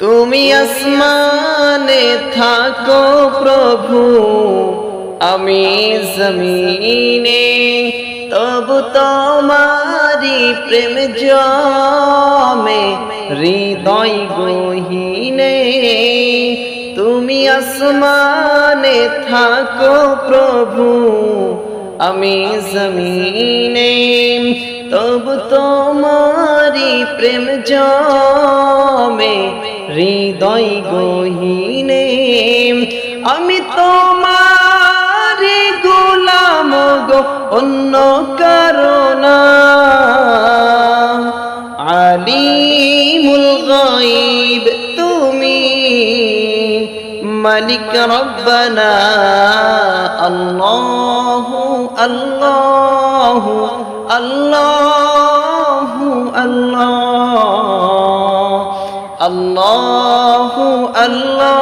তুমি আসমানে থাকো প্রভু, আমি জমিনে, তবু তোমারি প্রেম জমে হৃদয় গহীনে। তুমি আসমানে থাকো প্রভু, আমি জমিনে, তবু তোমারি প্রেম জমে হৃদয় গহীনে। আমি তোমারি গোলাম গো, অন্য কারো না। আলিমুল গায়ব তুমি, মালিক রব্বানা। আল্লাহু আল্লাহু আল্লাহু আল্লাহ, আল্লাহু আল্লাহ।